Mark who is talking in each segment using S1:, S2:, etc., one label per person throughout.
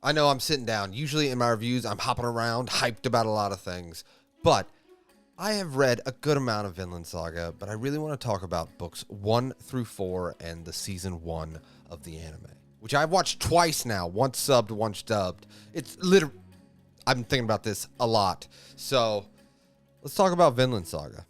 S1: I know I'm sitting down. Usually in my reviews, I'm hopping around, hyped about a lot of things. But I have read a good amount of Vinland Saga, but I really want to talk about books 1 through 4 and the season 1 of the anime, which I've watched twice now, once subbed, once dubbed. It's literally, I'm thinking about this a lot. So let's talk about Vinland Saga.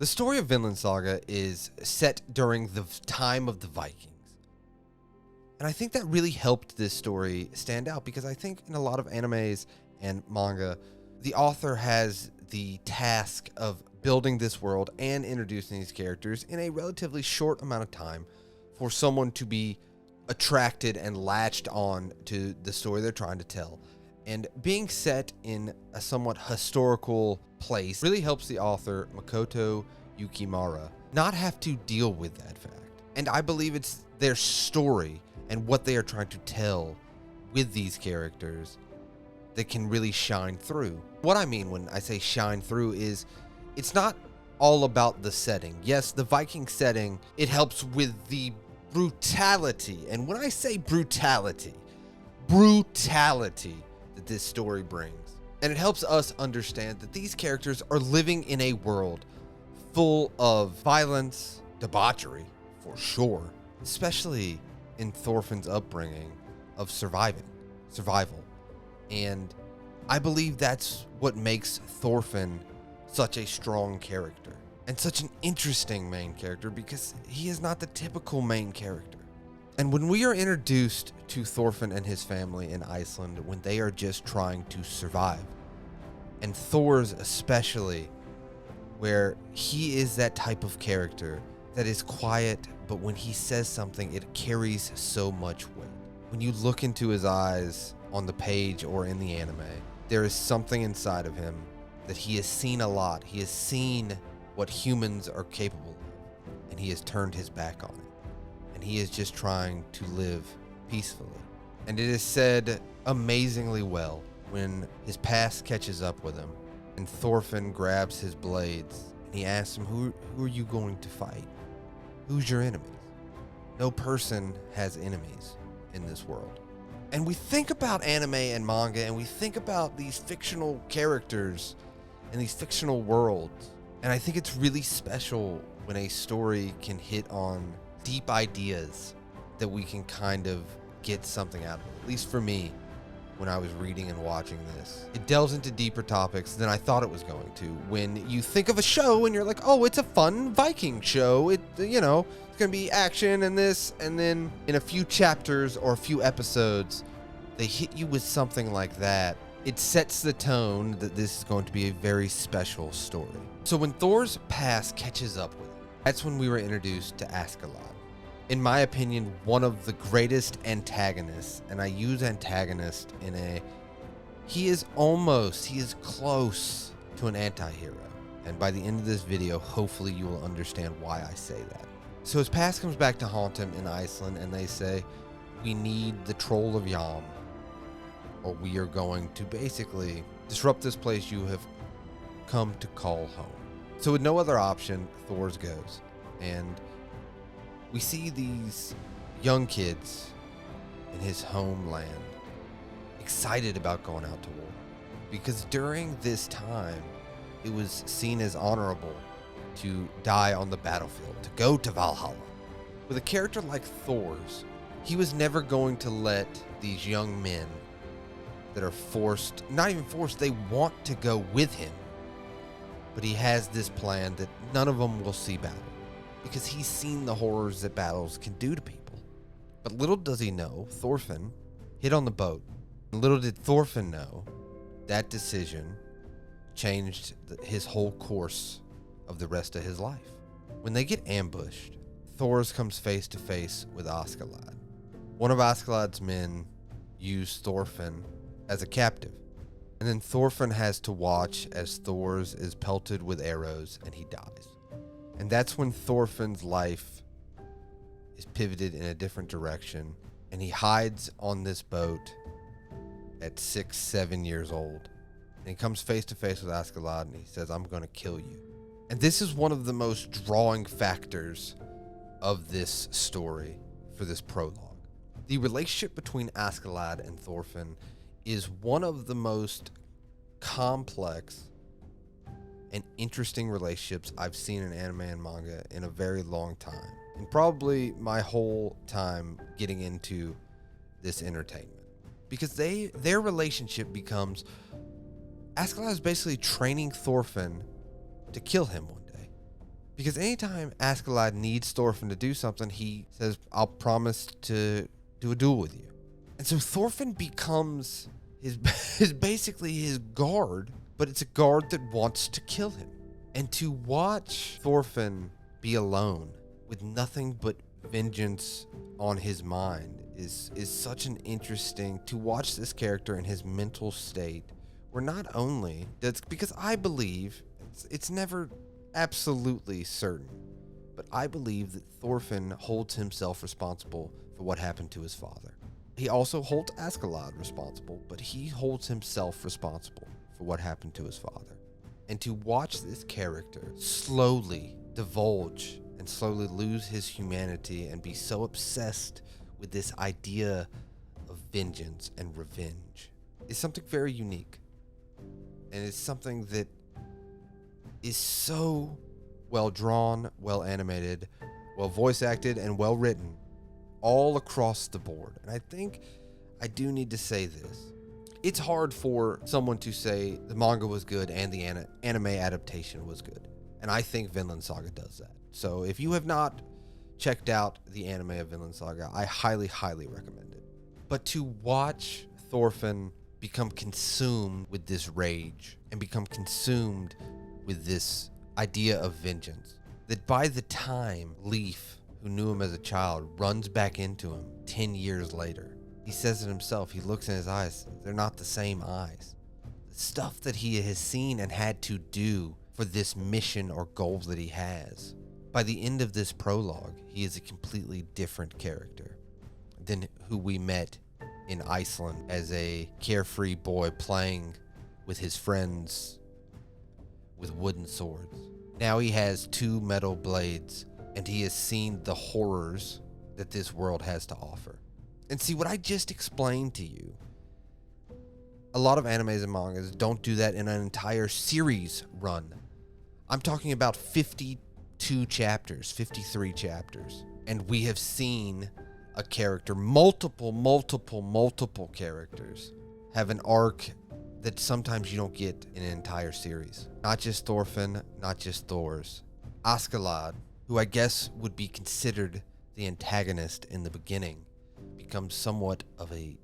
S1: The story of Vinland Saga is set during the time of the Vikings. And I think that really helped this story stand out because I think in a lot of animes and manga, the author has the task of building this world and introducing these characters in a relatively short amount of time for someone to be attracted and latched on to the story they're trying to tell. And being set in a somewhat historical place really helps the author, Makoto Yukimura, not have to deal with that fact. And I believe it's their story and what they are trying to tell with these characters that can really shine through. What I mean when I say shine through is it's not all about the setting. Yes, the Viking setting, it helps with the brutality. And when I say brutality that this story brings. And it helps us understand that these characters are living in a world full of violence, debauchery, for sure, especially in Thorfinn's upbringing of survival. And I believe that's what makes Thorfinn such a strong character and such an interesting main character because he is not the typical main character. And when we are introduced to Thorfinn and his family in Iceland, when they are just trying to survive, and Thor's especially, where he is that type of character that is quiet, but when he says something, it carries so much weight. When you look into his eyes on the page or in the anime, there is something inside of him that he has seen a lot. He has seen what humans are capable of, and he has turned his back on it. And he is just trying to live peacefully. And it is said amazingly well when his past catches up with him and Thorfinn grabs his blades and he asks him, who are you going to fight? Who's your enemies? No person has enemies in this world. And we think about anime and manga and we think about these fictional characters and these fictional worlds. And I think it's really special when a story can hit on deep ideas that we can kind of get something out of it. At least for me, when I was reading and watching this. It delves into deeper topics than I thought it was going to. When you think of a show and you're like, oh, it's a fun Viking show. It's going to be action and this. And then in a few chapters or a few episodes, they hit you with something like that. It sets the tone that this is going to be a very special story. So when Thor's past catches up with him, that's when we were introduced to Askeladd. In my opinion, one of the greatest antagonists, and I use antagonist he is close to an anti-hero. And by the end of this video, hopefully you will understand why I say that. So his past comes back to haunt him in Iceland, and they say, we need the Troll of Yam, or we are going to basically disrupt this place you have come to call home. So with no other option, Thor's goes. And we see these young kids in his homeland excited about going out to war. Because during this time, it was seen as honorable to die on the battlefield, to go to Valhalla. With a character like Thor's, he was never going to let these young men that are forced, not even forced, they want to go with him. But he has this plan that none of them will see battle, because he's seen the horrors that battles can do to people. But little does he know, Thorfinn hid on the boat. And little did Thorfinn know, that decision changed his whole course of the rest of his life. When they get ambushed, Thor comes face to face with Askeladd. One of Askeladd's men used Thorfinn as a captive. And then Thorfinn has to watch as Thor's is pelted with arrows and he dies. And that's when Thorfinn's life is pivoted in a different direction, and he hides on this boat at 6, 7 years old. And he comes face to face with Askeladd and he says, I'm going to kill you. And this is one of the most drawing factors of this story for this prologue. The relationship between Askeladd and Thorfinn is one of the most complex and interesting relationships I've seen in anime and manga in a very long time. And probably my whole time getting into this entertainment. Because their relationship becomes Askeladd is basically training Thorfinn to kill him one day. Because anytime Askeladd needs Thorfinn to do something, he says, I'll promise to do a duel with you. And so Thorfinn becomes is basically his guard, but it's a guard that wants to kill him. And to watch Thorfinn be alone with nothing but vengeance on his mind is such an interesting, to watch this character in his mental state, where not only that's because I believe it's never absolutely certain, but I believe that Thorfinn holds himself responsible for what happened to his father. He also holds Askeladd responsible, but he holds himself responsible for what happened to his father. And to watch this character slowly divulge and slowly lose his humanity and be so obsessed with this idea of vengeance and revenge is something very unique. And it's something that is so well drawn, well animated, well voice acted, and well written all across the board. And I think I do need to say this. It's hard for someone to say the manga was good and the anime adaptation was good. And I think Vinland Saga does that. So if you have not checked out the anime of Vinland Saga, I highly, highly recommend it. But to watch Thorfinn become consumed with this rage and become consumed with this idea of vengeance, that by the time Leif, who knew him as a child, runs back into him 10 years later, he says it himself, he looks in his eyes, they're not the same eyes. The stuff that he has seen and had to do for this mission or goal that he has. By the end of this prologue, he is a completely different character than who we met in Iceland as a carefree boy playing with his friends with wooden swords. Now he has 2 metal blades, and he has seen the horrors that this world has to offer. And see, what I just explained to you, a lot of animes and mangas don't do that in an entire series run. I'm talking about 52 chapters, 53 chapters. And we have seen a character, multiple characters have an arc that sometimes you don't get in an entire series. Not just Thorfinn, not just Thor's. Askeladd, who I guess would be considered the antagonist in the beginning, becomes somewhat of a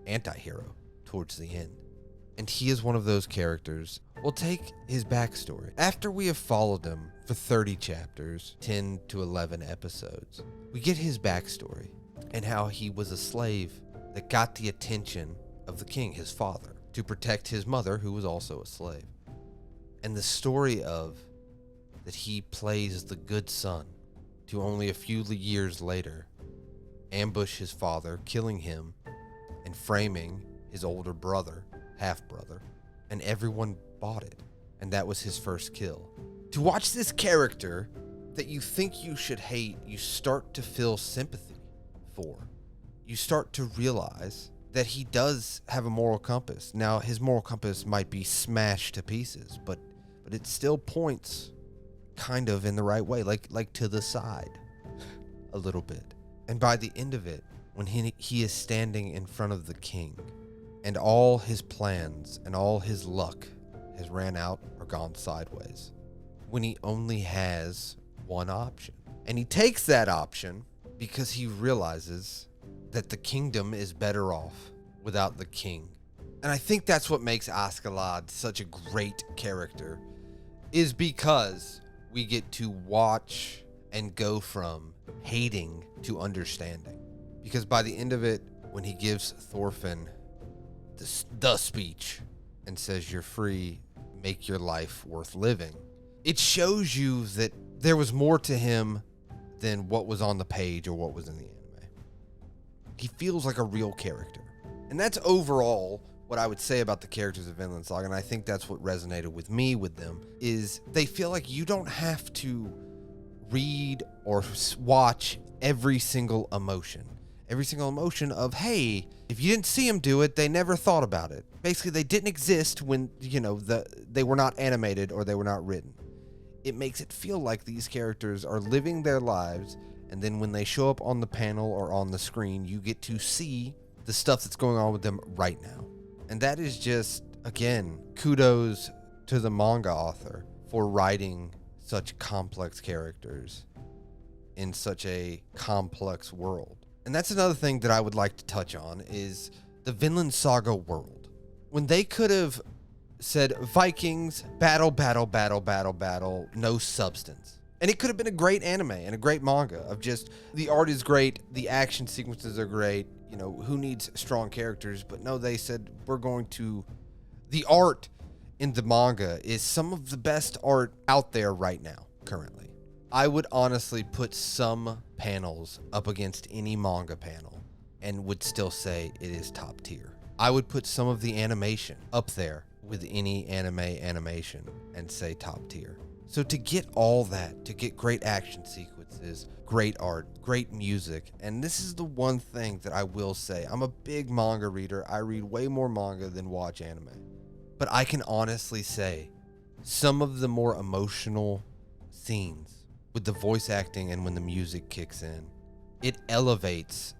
S1: anti-hero towards the end. And he is one of those characters. We'll take his backstory. After we have followed him for 30 chapters, 10 to 11 episodes, we get his backstory and how he was a slave that got the attention of the king, his father, to protect his mother, who was also a slave. And the story of that he plays the good son to only a few years later ambush his father, killing him and framing his older brother, half-brother, and everyone bought it. And that was his first kill. To watch this character that you think you should hate, you start to feel sympathy for. You start to realize that he does have a moral compass. Now, his moral compass might be smashed to pieces, but it still points kind of in the right way, like to the side a little bit. And by the end of it, when he is standing in front of the king, and all his plans and all his luck has ran out or gone sideways, when he only has one option. And he takes that option because he realizes that the kingdom is better off without the king. And I think that's what makes Askeladd such a great character, is because we get to watch and go from hating to understanding. Because by the end of it, when he gives Thorfinn the speech and says, "You're free, make your life worth living," it shows you that there was more to him than what was on the page or what was in the anime. He feels like a real character. And that's overall what I would say about the characters of Vinland Saga, and I think that's what resonated with me with them, is they feel like you don't have to read or watch every single emotion. Every single emotion of, hey, if you didn't see them do it, they never thought about it. Basically, they didn't exist when, they were not animated or they were not written. It makes it feel like these characters are living their lives, and then when they show up on the panel or on the screen, you get to see the stuff that's going on with them right now. And that is just, again, kudos to the manga author for writing such complex characters in such a complex world. And that's another thing that I would like to touch on is the Vinland Saga world. When they could have said Vikings, battle, battle, battle, battle, battle, no substance. And it could have been a great anime and a great manga of just the art is great, the action sequences are great, who needs strong characters? But no, they said the art in the manga is some of the best art out there right now, currently. I would honestly put some panels up against any manga panel and would still say it is top tier. I would put some of the animation up there with any anime animation and say top tier. So to get all that, to get great action sequences, great art, great music, and this is the one thing that I will say, I'm a big manga reader. I read way more manga than watch anime. But I can honestly say some of the more emotional scenes with the voice acting and when the music kicks in, it elevates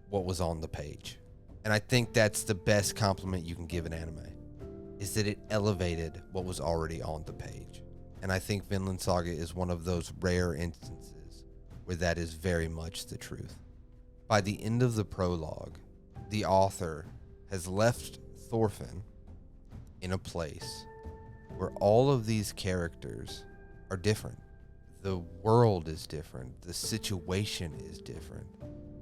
S1: what was on the page. And I think that's the best compliment you can give an anime, is that it elevated what was already on the page. And I think Vinland Saga is one of those rare instances where that is very much the truth. By the end of the prologue, the author has left Thorfinn in a place where all of these characters are different. The world is different. The situation is different.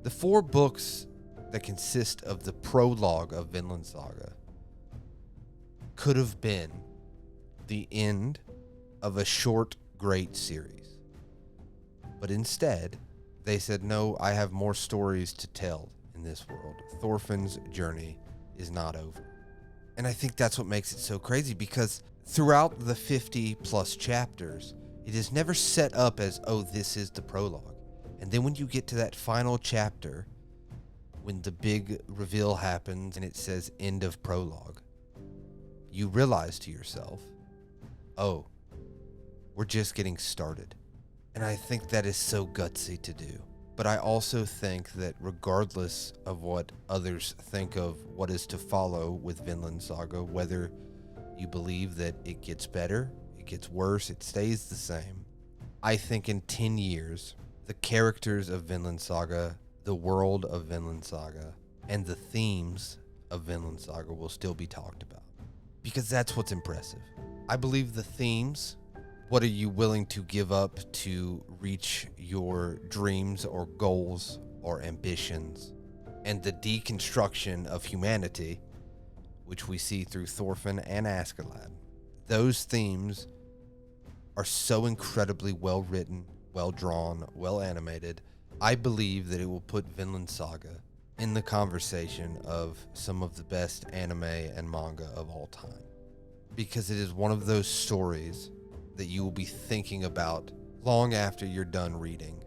S1: The 4 books that consist of the prologue of Vinland Saga could have been the end of a short, great series. But instead, they said, no, I have more stories to tell in this world. Thorfinn's journey is not over. And I think that's what makes it so crazy, because throughout the 50 plus chapters, it is never set up as, oh, this is the prologue. And then when you get to that final chapter, when the big reveal happens and it says end of prologue, you realize to yourself, oh, we're just getting started. And I think that is so gutsy to do. But I also think that regardless of what others think of what is to follow with Vinland Saga, whether you believe that it gets better, it gets worse, it stays the same, I think in 10 years, the characters of Vinland Saga, the world of Vinland Saga, and the themes of Vinland Saga will still be talked about. Because that's what's impressive. I believe the themes, what are you willing to give up to reach your dreams or goals or ambitions, and the deconstruction of humanity, which we see through Thorfinn and Askeladd. Those themes are so incredibly well written, well drawn, well animated. I believe that it will put Vinland Saga in the conversation of some of the best anime and manga of all time, because it is one of those stories that you will be thinking about long after you're done reading.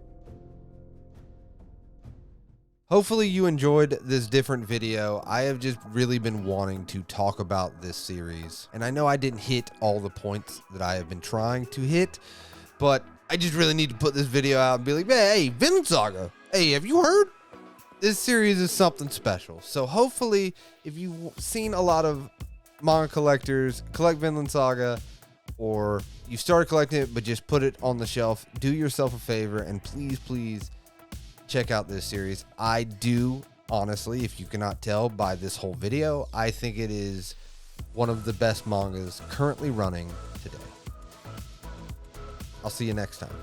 S1: Hopefully you enjoyed this different video. I have just really been wanting to talk about this series, and I know I didn't hit all the points that I have been trying to hit, but I just really need to put this video out and be like, hey, Vinland Saga, hey, have you heard? This series is something special. So hopefully, if you've seen a lot of manga collectors collect Vinland Saga, or you started collecting it but just put it on the shelf, do yourself a favor and please check out this series. I do, honestly, if you cannot tell by this whole video, I think it is one of the best mangas currently running today. I'll see you next time.